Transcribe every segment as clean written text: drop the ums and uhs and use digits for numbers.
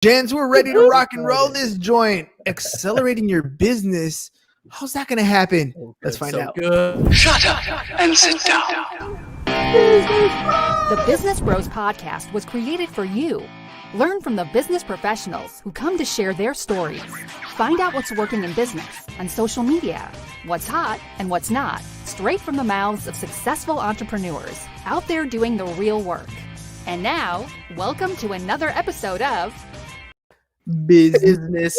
Gents, we're ready to rock and roll this joint. Accelerating your business. How's that going to happen? Let's find out. Good. Shut up and sit down. The Business Bros Podcast was created for you. Learn from the business professionals who come to share their stories. Find out what's working in business, on social media, what's hot and what's not, straight from the mouths of successful entrepreneurs out there doing the real work. And now, welcome to another episode of Business.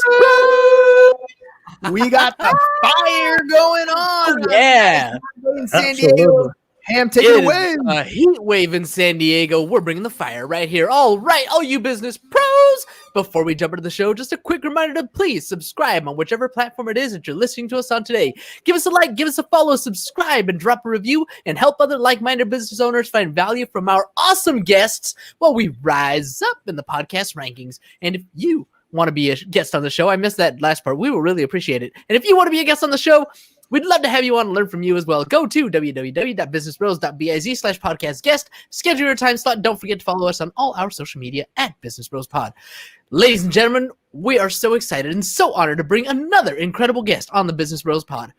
We got the fire going on. Yeah. In San Diego. Ham, take it away. A heat wave in San Diego. We're bringing the fire right here. All right, all you business pros. Before we jump into the show, just a quick reminder to please subscribe on whichever platform it is that you're listening to us on today. Give us a like, give us a follow, subscribe, and drop a review, and help other like-minded business owners find value from our awesome guests while we rise up in the podcast rankings. And if you want to be a guest on the show, I missed that last part, we will really appreciate it. And if you want to be a guest on the show, we'd love to have you on and learn from you as well. Go to www.businessbros.biz/podcast guest. Schedule your time slot. Don't forget to follow us on all our social media at Business Bros Pod. Ladies and gentlemen, we are so excited and so honored to bring another incredible guest on the Business Bros Pod.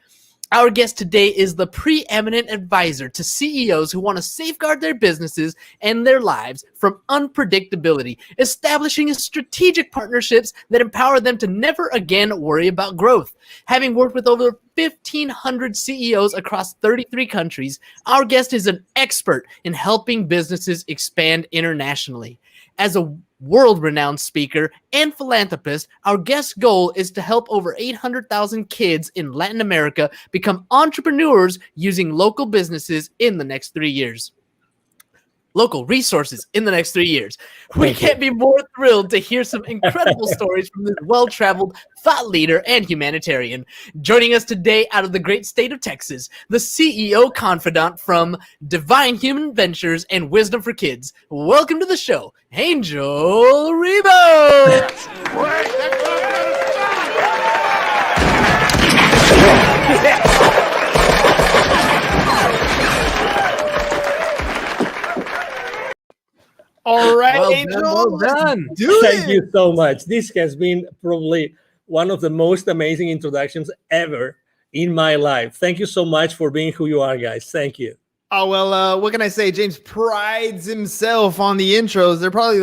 Our guest today is the preeminent advisor to CEOs who want to safeguard their businesses and their lives from unpredictability, establishing strategic partnerships that empower them to never again worry about growth. Having worked with over 1,500 CEOs across 33 countries, our guest is an expert in helping businesses expand internationally. As a world-renowned speaker and philanthropist, our guest's goal is to help over 800,000 kids in Latin America become entrepreneurs using local businesses in the next 3 years. Local resources in the next 3 years. We can't be more thrilled to hear some incredible stories from this well-traveled thought leader and humanitarian. Joining us today out of the great state of Texas, the CEO Confidant from Divine Human Ventures and Wisdom for Kids. Welcome to the show, Angel Rebo. All right, Well Angel. done, well done. Thank you so much. This has been probably one of the most amazing introductions ever in my life. Thank you so much for being who you are, guys. Thank you. Oh, well, what can I say? James prides himself on the intros. They're probably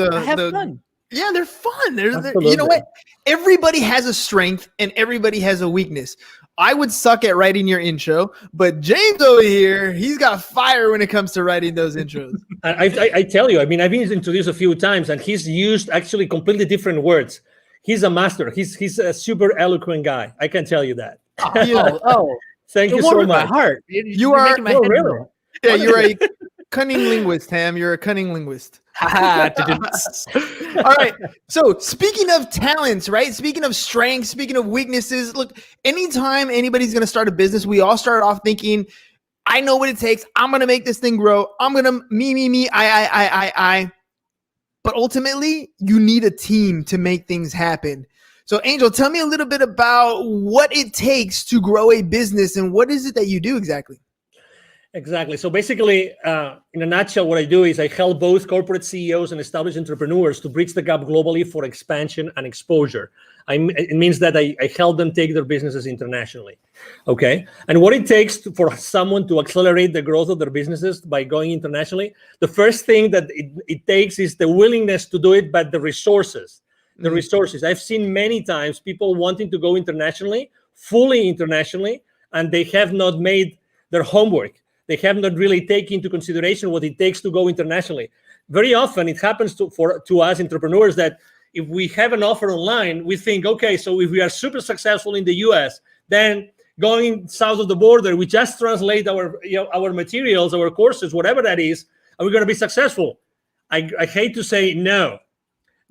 Fun. Yeah, they're fun. They're you know what? Everybody has a strength and everybody has a weakness. I would suck at writing your intro, but James over here, he's got fire when it comes to writing those intros. I tell you, I mean, I've been introduced a few times, and he's used actually completely different words. He's a master. He's a super eloquent guy. I can tell you that. Thank you so much. My heart. You are making my head really? roll. Yeah, you're a cunning linguist, Ham. You're a cunning linguist. All right. So speaking of talents, right? Speaking of strengths, speaking of weaknesses, look, anytime anybody's going to start a business, we all start off thinking, I know what it takes. I'm going to make this thing grow. I'm going to me, I. But ultimately, you need a team to make things happen. So Angel, tell me a little bit about what it takes to grow a business and what is it that you do exactly? Exactly. So basically, in a nutshell, what I do is I help both corporate CEOs and established entrepreneurs to bridge the gap globally for expansion and exposure. It means that I help them take their businesses internationally. Okay. And what it takes for someone to accelerate the growth of their businesses by going internationally, the first thing that it takes is the willingness to do it, but the resources. The resources. I've seen many times people wanting to go internationally, fully internationally, and they have not made their homework. They have not really taken into consideration what it takes to go internationally. Very often it happens to us entrepreneurs that if we have an offer online, we think, okay, so if we are super successful in the US, then going south of the border, we just translate our materials, our courses, whatever that is, and we're going to be successful. I hate to say no.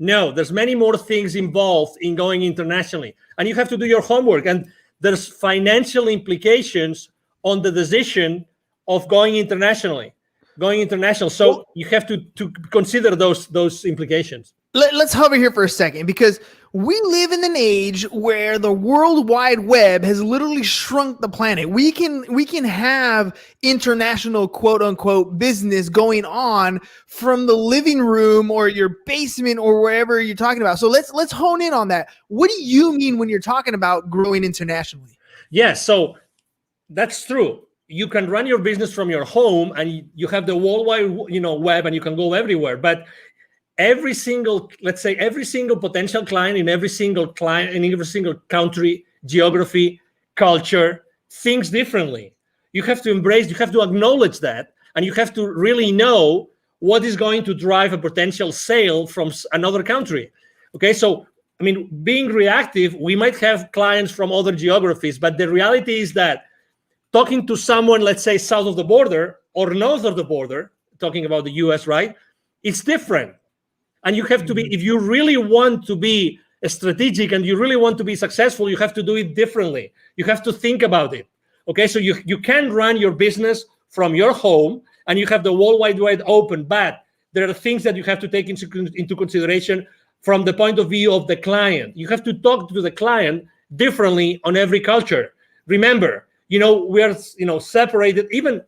No, there's many more things involved in going internationally, and you have to do your homework. And there's financial implications on the decision of going international. So you have to consider those implications. let's hover here for a second, because we live in an age where the World Wide Web has literally shrunk the planet. We can have international quote unquote business going on from the living room or your basement or wherever you're talking about. So let's hone in on that. What do you mean when you're talking about growing internationally? Yes, so that's true. You can run your business from your home, and you have the worldwide, web, and you can go everywhere. But every single potential client in every single country, geography, culture thinks differently. You have to embrace, you have to acknowledge that, and you have to really know what is going to drive a potential sale from another country. Okay, so I mean, being reactive, we might have clients from other geographies, but the reality is that talking to someone, let's say south of the border or north of the border, talking about the US, right? It's different. And you have to be, if you really want to be strategic and you really want to be successful, you have to do it differently. You have to think about it. Okay, so you can run your business from your home and you have the World Wide Web open, but there are things that you have to take into consideration from the point of view of the client. You have to talk to the client differently on every culture. Remember, we are, separated, even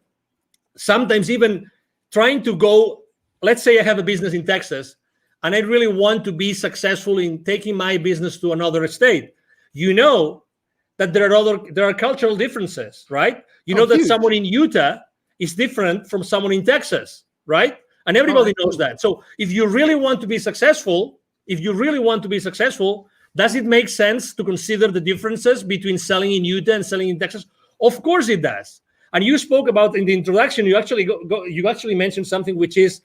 sometimes even trying to go, let's say I have a business in Texas, and I really want to be successful in taking my business to another state. That there are cultural differences, right? That huge. Someone in Utah is different from someone in Texas, right? And everybody knows that. So if you really want to be successful, does it make sense to consider the differences between selling in Utah and selling in Texas? Of course it does. And you spoke about in the introduction, you actually mentioned something, which is,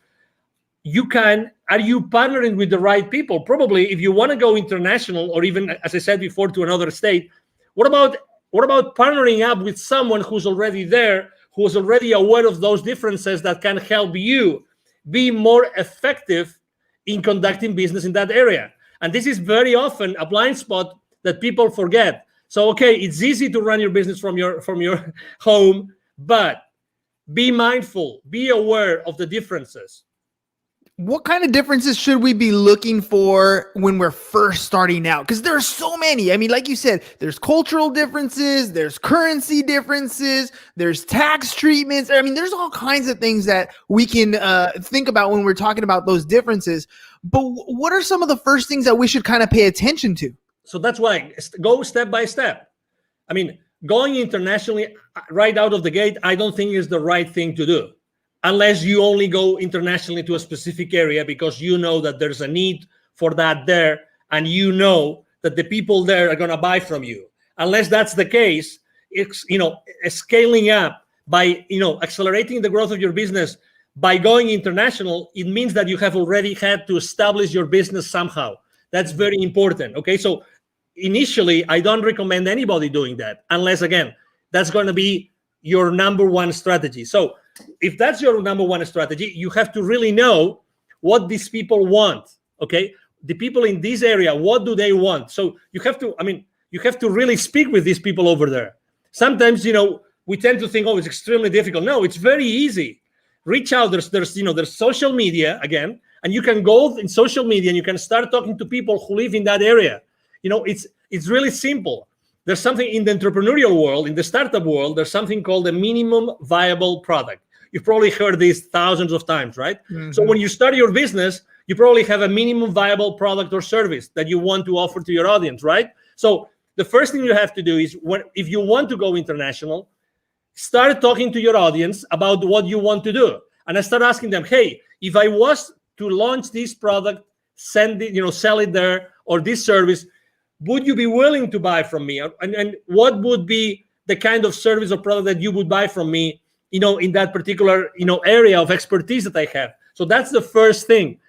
are you partnering with the right people? Probably if you want to go international, or even, as I said before, to another state, what about partnering up with someone who's already there, who's already aware of those differences, that can help you be more effective in conducting business in that area? And this is very often a blind spot that people forget. So, okay, it's easy to run your business from your home, but be mindful, be aware of the differences. What kind of differences should we be looking for when we're first starting out? Because there are so many. I mean, like you said, there's cultural differences, there's currency differences, there's tax treatments. I mean, there's all kinds of things that we can think about when we're talking about those differences. But what are some of the first things that we should kind of pay attention to? So that's why go step by step. I mean, going internationally right out of the gate, I don't think is the right thing to do, unless you only go internationally to a specific area because you know that there's a need for that there, and you know that the people there are going to buy from you. Unless that's the case, it's scaling up by accelerating the growth of your business by going international. It means that you have already had to establish your business somehow. That's very important. Okay, so initially, I don't recommend anybody doing that unless, again, that's going to be your number one strategy. So if that's your number one strategy, you have to really know what these people want. Okay, the people in this area, what do they want? So you have to really speak with these people over there. Sometimes, we tend to think, oh, it's extremely difficult. No, it's very easy. Reach out. There's social media again, and you can go in social media and you can start talking to people who live in that area. It's really simple. There's something in the entrepreneurial world, in the startup world, there's something called a minimum viable product. You've probably heard this thousands of times, right? Mm-hmm. So when you start your business, you probably have a minimum viable product or service that you want to offer to your audience, right? So the first thing you have to do is, if you want to go international, start talking to your audience about what you want to do. And I start asking them, hey, if I was to launch this product, sell it there, or this service, would you be willing to buy from me? And what would be the kind of service or product that you would buy from me, in that particular, area of expertise that I have? So that's the first thing.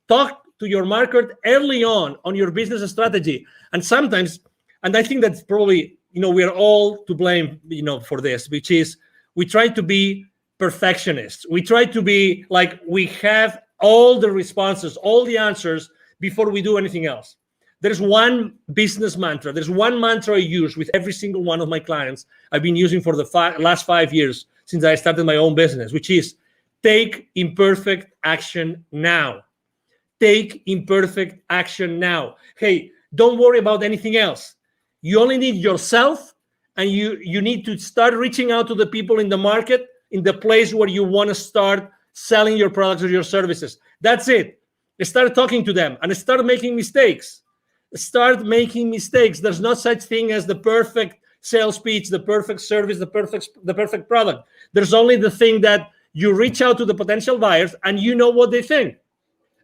Talk to your market early on your business strategy. And sometimes, and I think that's probably, we are all to blame, for this, which is we try to be perfectionists. We try to be like, we have all the responses, all the answers before we do anything else. There's one business mantra. There's one mantra I use with every single one of my clients. I've been using for the last 5 years since I started my own business, which is take imperfect action now. take imperfect action now. Hey, don't worry about anything else. You only need yourself, and you need to start reaching out to the people in the market, in the place where you want to start selling your products or your services. That's it. Start talking to them and start making mistakes. Start making mistakes. There's no such thing as the perfect sales pitch, the perfect service, the perfect product. There's only the thing that you reach out to the potential buyers and you know what they think,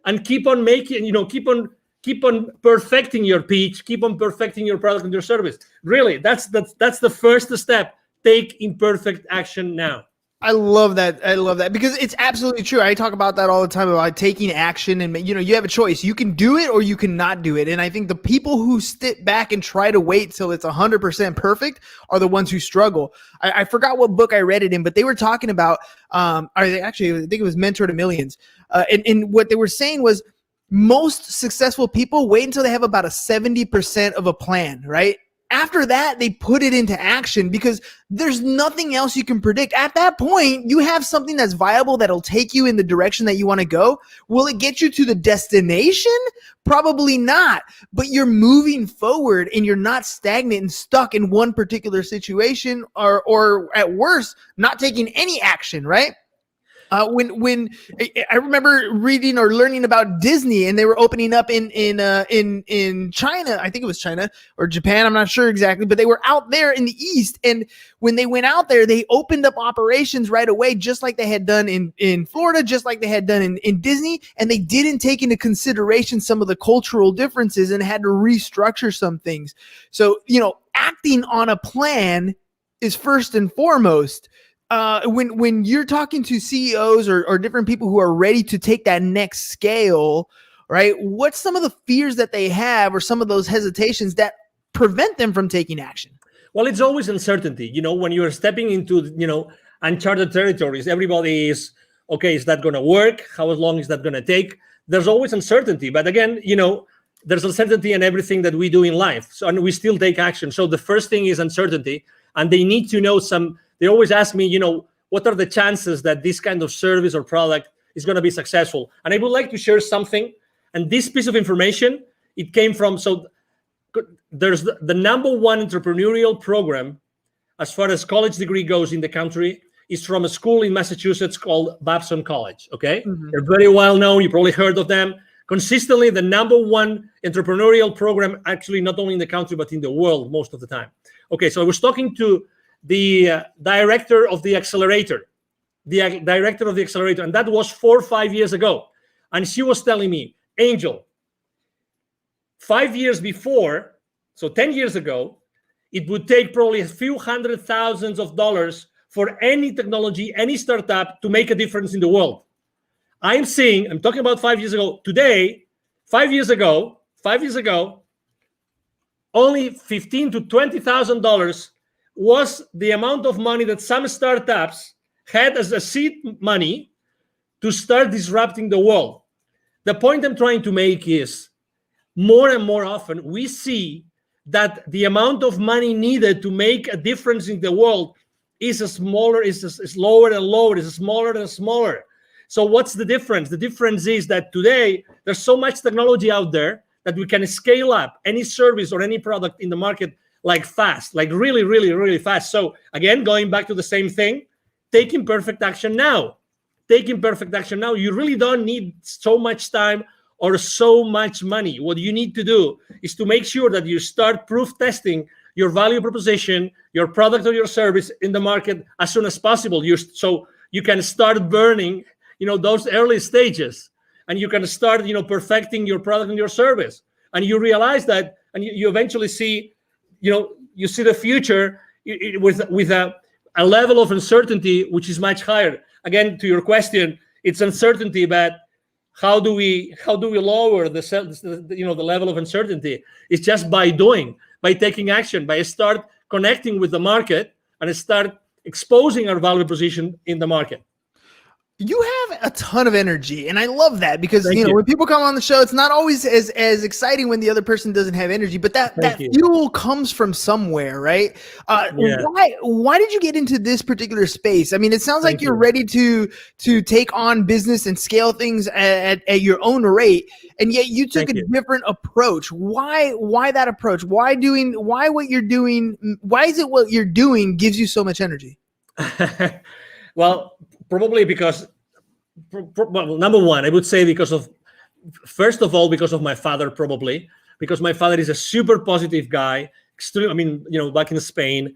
and keep on making, keep on perfecting your pitch, keep on perfecting your product and your service. Really, that's the first step. Take imperfect action now. I love that. I love that because it's absolutely true. I talk about that all the time about taking action, and you have a choice. You can do it or you cannot do it. And I think the people who sit back and try to wait till it's 100% perfect are the ones who struggle. I forgot what book I read it in, but they were talking about, I think it was Mentor to Millions. And what they were saying was most successful people wait until they have about a 70% of a plan, right? After that, they put it into action because there's nothing else you can predict. At that point, you have something that's viable that'll take you in the direction that you want to go. Will it get you to the destination? Probably not. But you're moving forward and you're not stagnant and stuck in one particular situation or at worst, not taking any action, right? When I remember reading or learning about Disney, and they were opening up in China, I think it was China or Japan, I'm not sure exactly, but they were out there in the East. And when they went out there, they opened up operations right away, just like they had done in Florida, just like they had done in Disney. And they didn't take into consideration some of the cultural differences and had to restructure some things. So, acting on a plan is first and foremost. When you're talking to CEOs or different people who are ready to take that next scale, right? What's some of the fears that they have or some of those hesitations that prevent them from taking action? Well, it's always uncertainty. When you're stepping into, uncharted territories, everybody is, okay, is that going to work? How long is that going to take? There's always uncertainty. But again, there's uncertainty in everything that we do in life. So, and we still take action. So the first thing is uncertainty. And they need to know they always ask me, what are the chances that this kind of service or product is going to be successful? And I would like to share something. And this piece of information, it came from, there's the number one entrepreneurial program as far as college degree goes in the country is from a school in Massachusetts called Babson College, okay? Mm-hmm. They're very well known. You probably heard of them. Consistently, the number one entrepreneurial program, actually not only in the country, but in the world most of the time. Okay, so I was talking to the director of the accelerator, and that was 4 or 5 years ago. And she was telling me, Angel, 5 years before, so 10 years ago, it would take probably a few $100,000s for any technology, any startup to make a difference in the world. I'm talking about 5 years ago. Today, 5 years ago, only $15,000 to $20,000 was the amount of money that some startups had as a seed money to start disrupting the world. The point I'm trying to make is more and more often we see that the amount of money needed to make a difference in the world is lower and lower, is smaller and smaller. So what's the difference? The difference is that today there's so much technology out there that we can scale up any service or any product in the market like fast, like really, really, really fast. So again, going back to the same thing, take imperfect action now. Take imperfect action now. You really don't need so much time or so much money. What you need to do is to make sure that you start proof testing your value proposition, your product or your service in the market as soon as possible. So you can start burning, those early stages, and you can start, perfecting your product and your service. And you realize that, and you eventually see, you see the future with a level of uncertainty which is much higher. Again, to your question, it's uncertainty, but how do we lower the level of uncertainty? It's just by taking action, by start connecting with the market and start exposing our value proposition in the market. You have a ton of energy, and I love that because Thank you know you. when people come on the show, it's not always as exciting when the other person doesn't have energy, but that Thank you. fuel comes from somewhere, right? Yeah. Why did you get into this particular space? I mean, it sounds like Thank you're you. ready to take on business and scale things at your own rate, and yet you took Thank a you. different approach. Why that approach? Why what you're doing? Why is it what you're doing gives you so much energy? Well, probably because, well, number one, I would say first of all, because of my father, probably because my father is a super positive guy. Extreme. I mean, back in Spain,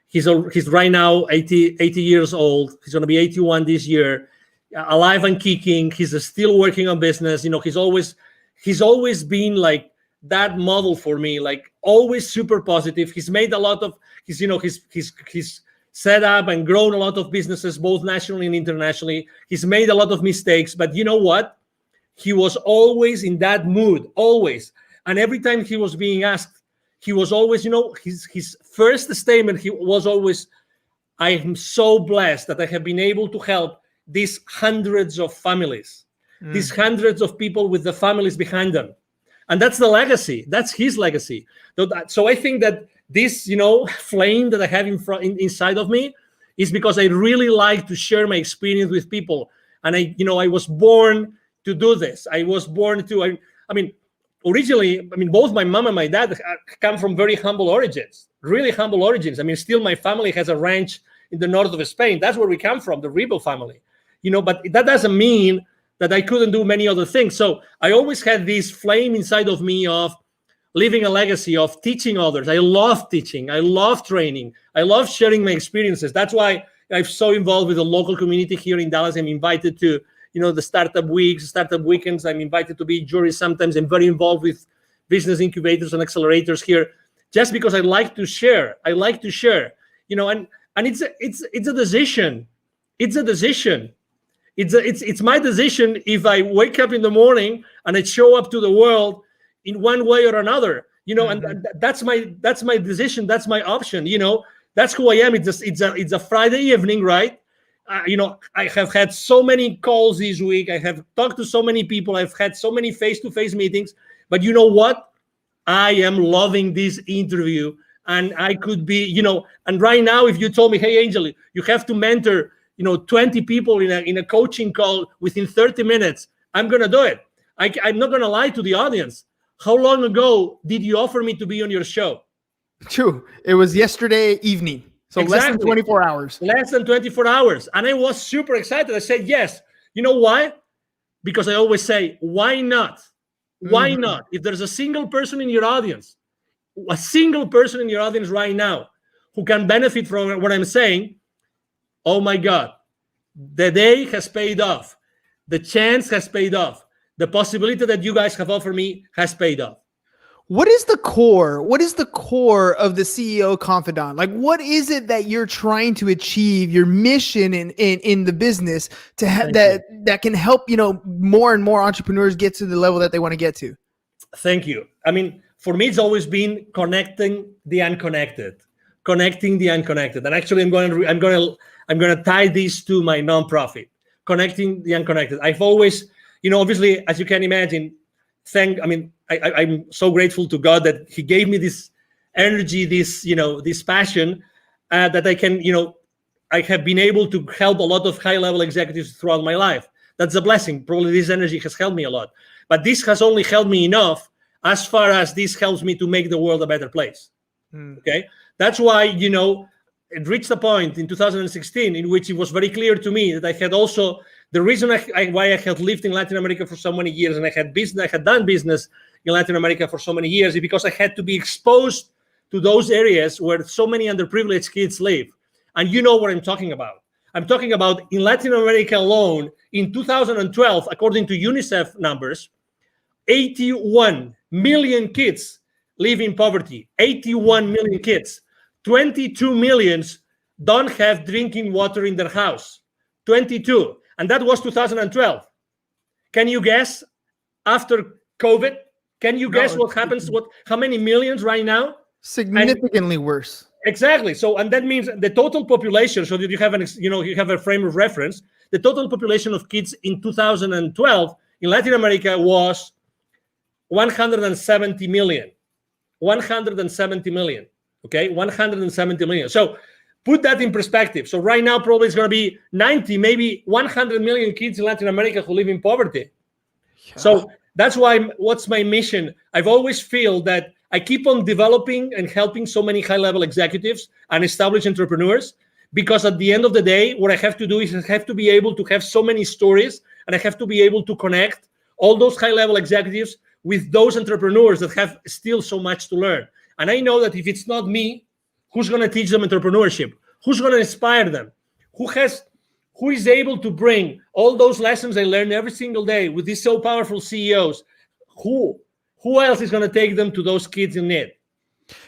he's right now 80 years old. He's going to be 81 this year, alive and kicking. He's still working on business. He's always been like that model for me, like always super positive. He's made a lot of he's set up and grown a lot of businesses, both nationally and internationally. He's made a lot of mistakes, but you know what? He was always in that mood, always. And every time he was being asked, he was always, his first statement, he was always, I am so blessed that I have been able to help these hundreds of families, these hundreds of people with the families behind them. And that's the legacy. That's his legacy. So I think that this, flame that I have inside of me is because I really like to share my experience with people. And I was born to do this. I was born to, originally, both my mom and my dad come from very humble origins, really humble origins. Still my family has a ranch in the north of Spain. That's where we come from, the Rebel family, but that doesn't mean that I couldn't do many other things. So I always had this flame inside of me of leaving a legacy, of teaching others. I love teaching. I love training. I love sharing my experiences. That's why I'm so involved with the local community here in Dallas. I'm invited to, the startup weeks, startup weekends. I'm invited to be jury sometimes. I'm very involved with business incubators and accelerators here, just because I like to share. I like to share, and it's a decision. It's a decision. It's my decision if I wake up in the morning and I show up to the world in one way or another, and that's my decision. That's my option. That's who I am. It's a Friday evening, right? I have had so many calls this week. I have talked to so many people. I've had so many face-to-face meetings. But you know what? I am loving this interview, and I could be, and right now, if you told me, hey, Angel, you have to mentor, 20 people in a coaching call within 30 minutes, I'm gonna do it. I'm not gonna lie to the audience. How long ago did you offer me to be on your show? True. It was yesterday evening. So Exactly. less than 24 hours. Less than 24 hours. And I was super excited. I said, yes. You know why? Because I always say, why not? Why not? If there's a single person in your audience right now who can benefit from what I'm saying, oh my God, the day has paid off. The chance has paid off. The possibility that you guys have offered me has paid off. What is the core? What is the core of the CEO Confidant? Like, what is it that you're trying to achieve? Your mission in the business to have that can help more and more entrepreneurs get to the level that they want to get to. Thank you. For me, it's always been connecting the unconnected. And actually, I'm going to tie this to my nonprofit, connecting the unconnected. I've always, obviously, as you can imagine, I'm so grateful to God that He gave me this energy, this passion that I can, I have been able to help a lot of high-level executives throughout my life. That's a blessing. Probably this energy has helped me a lot. But this has only helped me enough as far as this helps me to make the world a better place. Okay? That's why, it reached a point in 2016 in which it was very clear to me that I had also, the reason why I had lived in Latin America for so many years and I had done business in Latin America for so many years is because I had to be exposed to those areas where so many underprivileged kids live. And you know what I'm talking about. I'm talking about in Latin America alone, in 2012, according to UNICEF numbers, 81 million kids live in poverty. 81 million kids. 22 millions don't have drinking water in their house. 22. And that was 2012. Can you guess after COVID? Can you guess what happens? How many millions right now? Significantly worse. Exactly. So, and that means the total population, so that you have you have a frame of reference. the total population of kids in 2012 in Latin America was 170 million. 170 million. Okay, 170 million. So put that in perspective. So right now, probably it's going to be 90, maybe 100 million kids in Latin America who live in poverty. Yeah. So that's why, what's my mission? I've always feel that I keep on developing and helping so many high-level executives and established entrepreneurs, because at the end of the day, what I have to do is I have to be able to have so many stories, and I have to be able to connect all those high-level executives with those entrepreneurs that have still so much to learn. And I know that if it's not me, who's going to teach them entrepreneurship? Who's going to inspire them? Who is able to bring all those lessons I learn every single day with these so powerful CEOs? Who else is going to take them to those kids in need?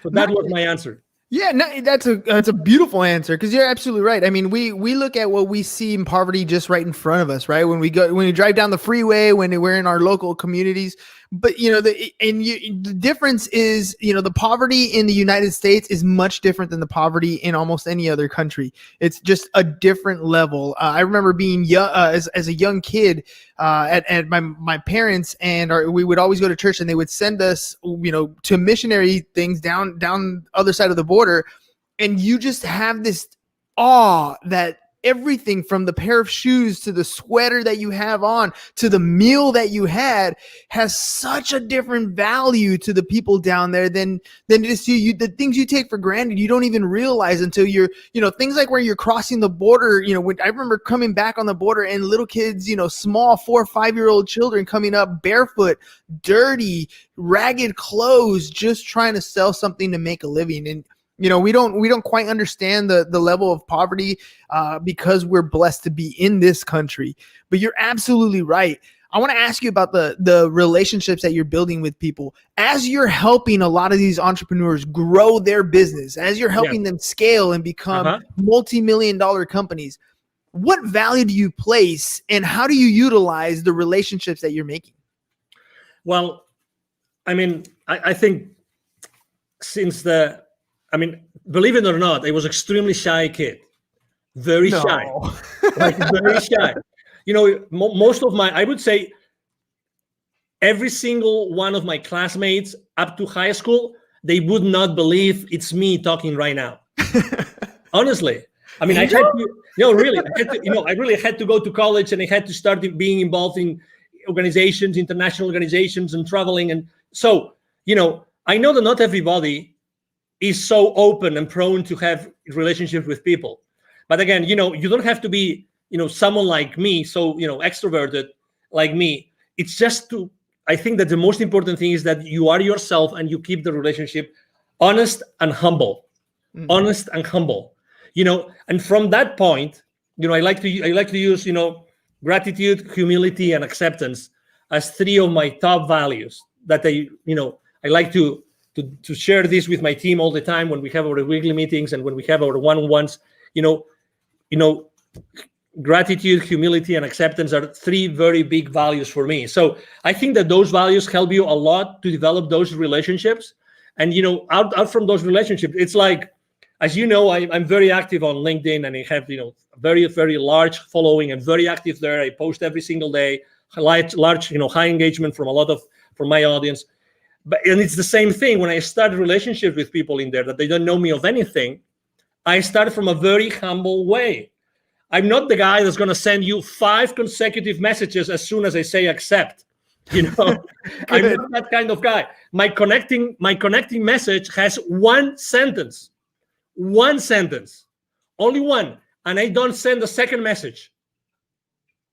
So that was my answer. Yeah, no, that's a beautiful answer, because you're absolutely right. I mean, we look at what we see in poverty just right in front of us, right? When we drive down the freeway, when we're in our local communities. But the difference is, the poverty in the United States is much different than the poverty in almost any other country. It's just a different level. I remember being young, as a young kid, at my parents, and we would always go to church, and they would send us, to missionary things down the other side of the border, and you just have this awe that everything from the pair of shoes to the sweater that you have on to the meal that you had has such a different value to the people down there than just you. The things you take for granted, you don't even realize until you're, things like where you're crossing the border. When I remember coming back on the border and little kids, small 4 or 5-year-old children coming up barefoot, dirty, ragged clothes, just trying to sell something to make a living. And we don't quite understand the level of poverty because we're blessed to be in this country. But you're absolutely right. I want to ask you about the relationships that you're building with people as you're helping a lot of these entrepreneurs grow their business, as you're helping them scale and become multi-million-dollar companies. What value do you place, and how do you utilize the relationships that you're making? Well, I think believe it or not, I was extremely shy kid, very shy, very shy. Most of I would say every single one of my classmates up to high school, they would not believe it's me talking right now. Honestly. I had to, really, I really had to go to college, and I had to start being involved in organizations, international organizations, and traveling. And so, I know that not everybody is so open and prone to have relationships with people. But again, you don't have to be, someone like me, so, extroverted like me. It's just I think that the most important thing is that you are yourself and you keep the relationship honest and humble. Mm-hmm. Honest and humble, and from that point, I like to use, gratitude, humility, and acceptance as 3 of my top values that I like to share this with my team all the time when we have our weekly meetings and when we have our one-on-ones. Gratitude, humility, and acceptance are 3 very big values for me. So I think that those values help you a lot to develop those relationships. And out from those relationships, it's like, as you know, I'm very active on LinkedIn, and I have very, very large following and very active there. I post every single day, large high engagement from my audience. And it's the same thing when I start relationships with people in there that they don't know me of anything. I start from a very humble way. I'm not the guy that's going to send you 5 consecutive messages as soon as I say accept. I'm not that kind of guy. My connecting message has one sentence, only one, and I don't send a second message.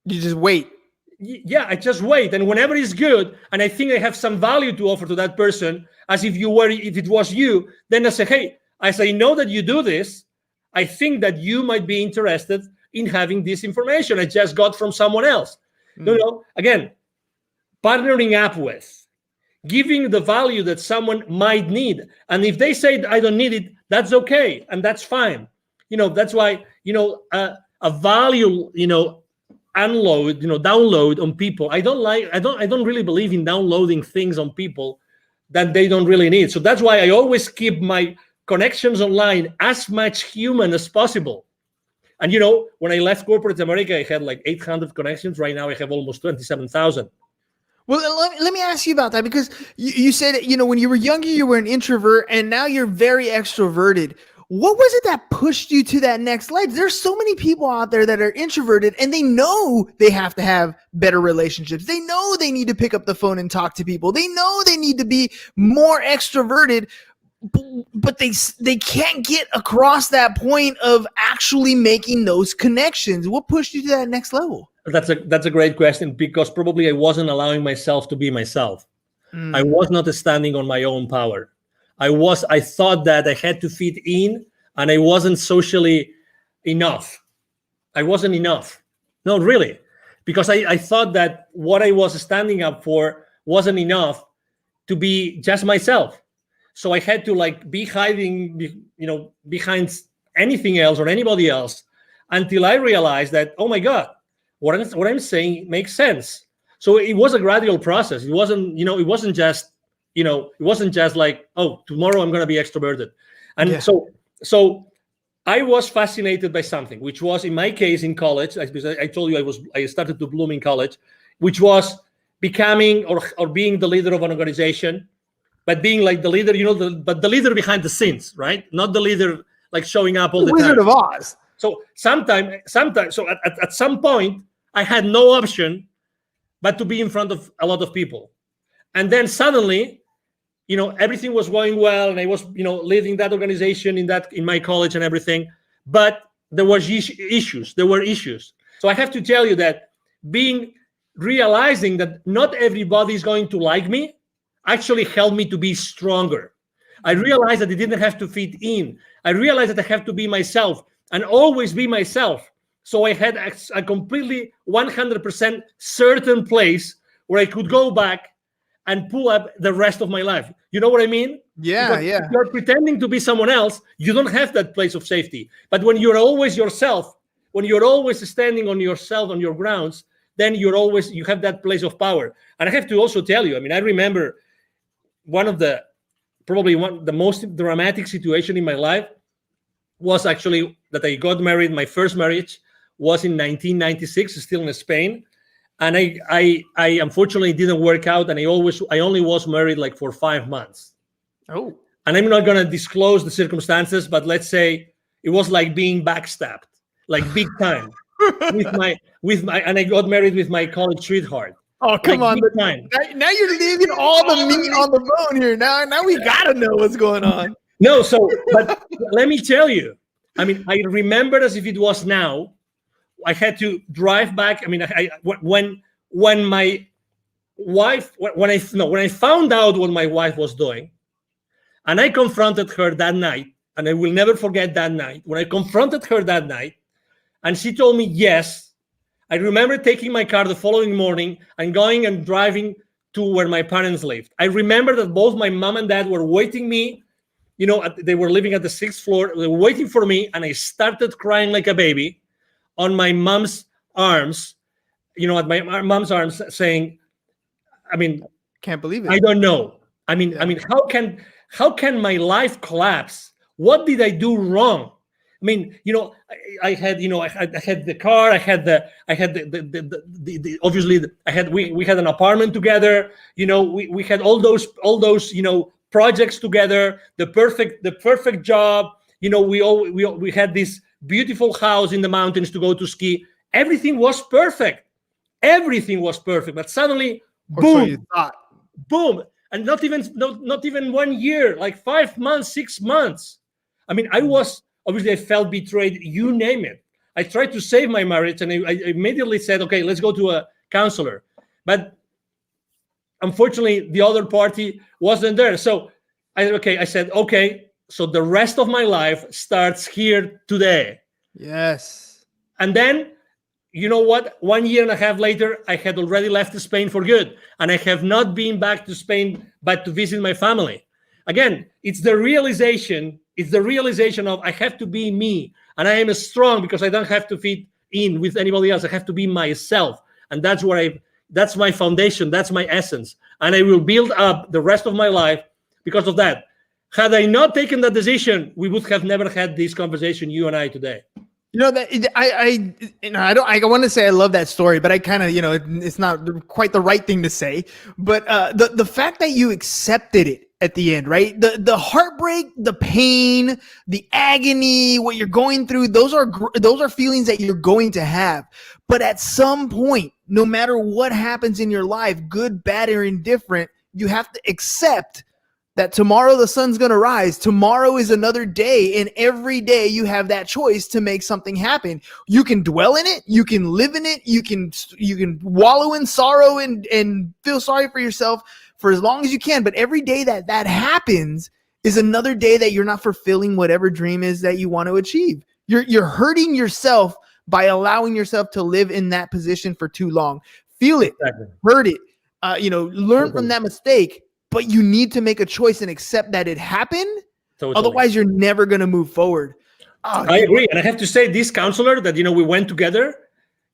You just wait. Yeah, I just wait, and whenever it's good, and I think I have some value to offer to that person, as if it was you, then I say, hey, as I know that you do this, I think that you might be interested in having this information I just got from someone else. Again, partnering up with, giving the value that someone might need, and if they say I don't need it, that's okay, and that's fine. That's why a value download on people. I don't really believe in downloading things on people that they don't really need. So that's why I always keep my connections online as much human as possible. And when I left corporate America, I had like 800 connections. Right now, I have almost 27,000. Well, let me ask you about that, because you said, when you were younger, you were an introvert, and now you're very extroverted. What was it that pushed you to that next level? There's so many people out there that are introverted, and they know they have to have better relationships. They know they need to pick up the phone and talk to people. They know they need to be more extroverted, but they can't get across that point of actually making those connections. What pushed you to that next level? That's a great question, because probably I wasn't allowing myself to be myself. I was not standing on my own power. I thought that I had to fit in, and I wasn't socially enough. I wasn't enough. No, really. Because I thought that what I was standing up for wasn't enough to be just myself. So I had to be hiding, behind anything else or anybody else, until I realized that, oh my God, what I'm saying makes sense. So it was a gradual process. It wasn't just like, oh, tomorrow I'm going to be extroverted. And so I was fascinated by something, which was, in my case, in college, because I told you I started to bloom in college, which was becoming or being the leader of an organization, but being like the leader, but the leader behind the scenes, right? Not the leader like showing up all the time. Wizard of Oz. So sometimes, so at some point, I had no option but to be in front of a lot of people. And then suddenly, everything was going well, and I was, leading that organization in my college and everything. But there were issues. So I have to tell you that realizing that not everybody is going to like me actually helped me to be stronger. I realized that I didn't have to fit in. I realized that I have to be myself and always be myself. So I had a completely 100% certain place where I could go back and pull up the rest of my life. You know what I mean? Yeah. If you're pretending to be someone else, you don't have that place of safety. But when you're always yourself, when you're always standing on yourself, on your grounds, then you have that place of power. And I have to also tell you, I remember the most dramatic situation in my life was actually that I got married. My first marriage was in 1996, still in Spain. And I unfortunately didn't work out, and I only was married for 5 months. Oh. And I'm not gonna disclose the circumstances, but let's say it was like being backstabbed, like big time. And I got married with my college sweetheart. Oh, come on. Now you're leaving all the meat on the bone here. Now we gotta know what's going on. No, but let me tell you, I remember as if it was now. I had to drive back. When I found out what my wife was doing, and I confronted her that night, and I will never forget that night, when I confronted her that night, and she told me yes, I remember taking my car the following morning and going and driving to where my parents lived. I remember that both my mom and dad were waiting me, they were living at the 6th floor, they were waiting for me, and I started crying like a baby on my mom's arms, at my mom's arms, saying, can't believe it. I don't know. How can my life collapse? What did I do wrong? I had the car, we had an apartment together. We had all those projects together, the perfect job. We had this beautiful house in the mountains to go to ski. Everything was perfect. But suddenly, boom, so you thought. Boom, and not even 1 year, like 5 months, 6 months. I felt betrayed. You name it. I tried to save my marriage, and I immediately said, okay, let's go to a counselor. But unfortunately, the other party wasn't there. So I said, okay. So the rest of my life starts here today. Yes. And then, you know what? 1 year and a half later, I had already left Spain for good. And I have not been back to Spain, but to visit my family. Again, it's the realization of I have to be me. And I am strong because I don't have to fit in with anybody else. I have to be myself. And that's my foundation. That's my essence. And I will build up the rest of my life because of that. Had I not taken that decision, we would have never had this conversation, you and I, today. You know that I want to say I love that story, but I kind of, it's not quite the right thing to say. But the fact that you accepted it at the end, right? The heartbreak, the pain, the agony, what you're going through, those are feelings that you're going to have. But at some point, no matter what happens in your life, good, bad, or indifferent, you have to accept that tomorrow the sun's going to rise. Tomorrow is another day. And every day you have that choice to make something happen. You can dwell in it. You can live in it. You can wallow in sorrow and feel sorry for yourself for as long as you can. But every day that happens is another day that you're not fulfilling whatever dream is that you want to achieve. You're hurting yourself by allowing yourself to live in that position for too long. Feel it, hurt it, learn from that mistake. But you need to make a choice and accept that it happened. Totally. Otherwise, you're never going to move forward. I agree. And I have to say, this counselor that, we went together,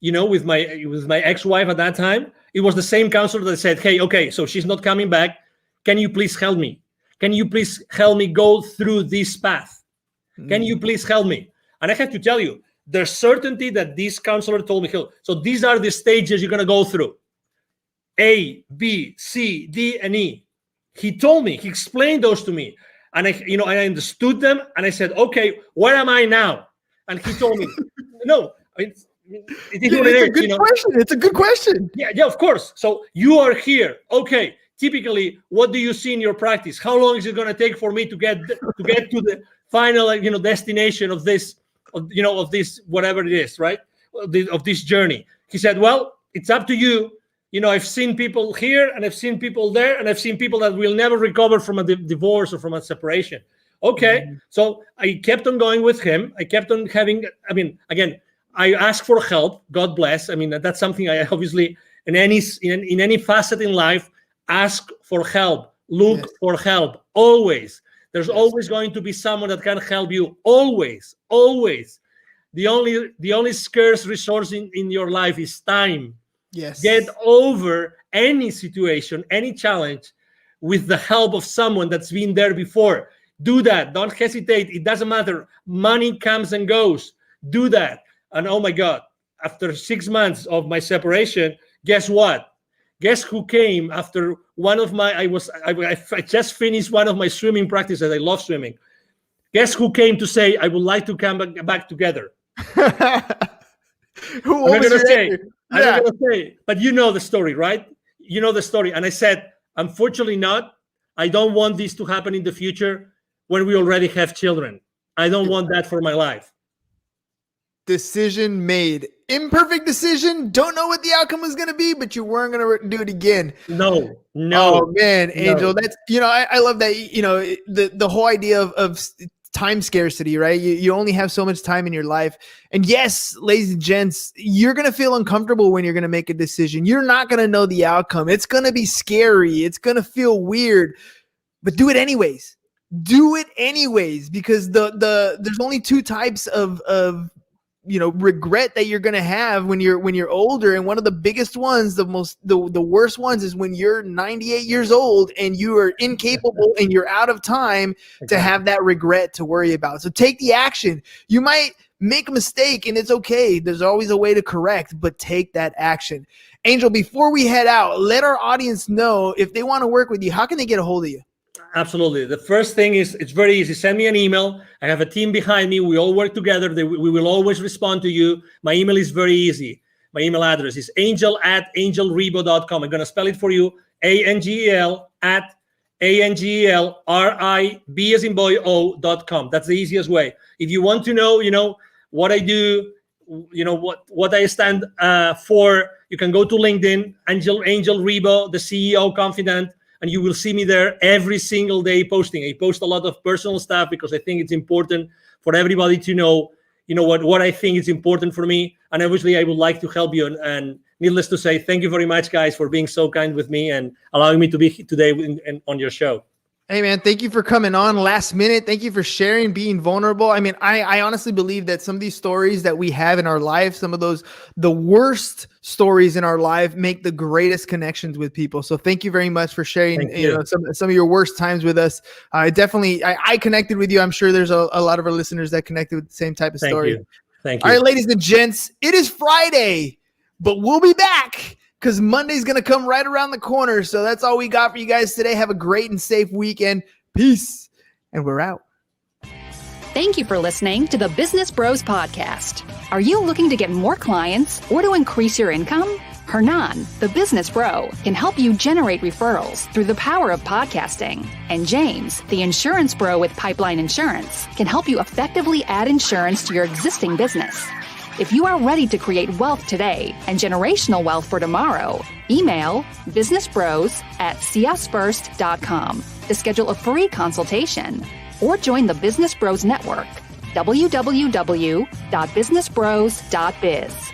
with my ex-wife at that time, it was the same counselor that said, hey, okay, so she's not coming back. Can you please help me? Can you please help me go through this path? Can you please help me? And I have to tell you, the certainty that this counselor told me, so these are the stages you're going to go through. A, B, C, D, and E. He told me, he explained those to me, and I understood them, and I said, okay, where am I now? And he told me, no, it's a good question. It's a good question. Yeah, of course. So you are here. Okay. Typically, what do you see in your practice? How long is it going to take for me to get to the final, destination of this, of this, whatever it is, right? Of this journey. He said, well, it's up to you. I've seen people here and I've seen people there, and I've seen people that will never recover from a divorce or from a separation. Okay. Mm-hmm. So I kept on going with him. I kept on having, again, I asked for help. God bless. That's something I obviously, in any facet in life, ask for help, look for help. Always. There's always going to be someone that can help you. Always. The only scarce resource in your life is time. Yes. Get over any situation, any challenge with the help of someone that's been there before. Do that. Don't hesitate. It doesn't matter. Money comes and goes. Do that. And oh my God, after 6 months of my separation, guess what? Guess who came after one of my, I just finished one of my swimming practices. I love swimming. Guess who came to say, I would like to come back together? Who was going to say? I'm not going to say, but you know the story, right? You know the story. And I said, unfortunately not. I don't want this to happen in the future when we already have children. I don't want that for my life. Decision made. Imperfect decision. Don't know what the outcome was going to be, but you weren't going to do it again. No. Oh man, Angel, that's, I love that, the whole idea of time scarcity, right? You only have so much time in your life. And yes, ladies and gents, you're going to feel uncomfortable when you're going to make a decision. You're not going to know the outcome. It's going to be scary. It's going to feel weird, but do it anyways. Do it anyways, because there's only two types of regret that you're going to have when you're older. And one of the biggest ones, the worst ones, is when you're 98 years old and you are incapable and you're out of time to have that regret to worry about. So take the action. You might make a mistake and it's okay. There's always a way to correct, but take that action. Angel, before we head out, let our audience know if they want to work with you, how can they get a hold of you? Absolutely. The first thing is, it's very easy. Send me an email. I have a team behind me. We all work together. We will always respond to you. My email is very easy. My email address is angel@angelrebo.com. I'm going to spell it for you. ANGEL@ANGELRIB as in boy O.com. That's the easiest way. If you want to know, what I do, what I stand for, you can go to LinkedIn, Angel Rebo, the CEO Confidant. And you will see me there every single day posting. I post a lot of personal stuff because I think it's important for everybody to know, what I think is important for me. And obviously, I would like to help you. And needless to say, thank you very much, guys, for being so kind with me and allowing me to be today on your show. Hey, man, thank you for coming on last minute. Thank you for sharing, being vulnerable. I honestly believe that some of these stories that we have in our life, some of the worst stories in our life, make the greatest connections with people. So thank you very much for sharing some of your worst times with us. I connected with you. I'm sure there's a lot of our listeners that connected with the same type of story. Thank you. All right, ladies and gents, it is Friday, but we'll be back because Monday's going to come right around the corner. So that's all we got for you guys today. Have a great and safe weekend. Peace. And we're out. Thank you for listening to the Business Bros Podcast. Are you looking to get more clients or to increase your income? Hernan, the business bro, can help you generate referrals through the power of podcasting. And James, the insurance bro with Pipeline Insurance, can help you effectively add insurance to your existing business. If you are ready to create wealth today and generational wealth for tomorrow, email businessbros@csfirst.com to schedule a free consultation or join the Business Bros Network, www.businessbros.biz.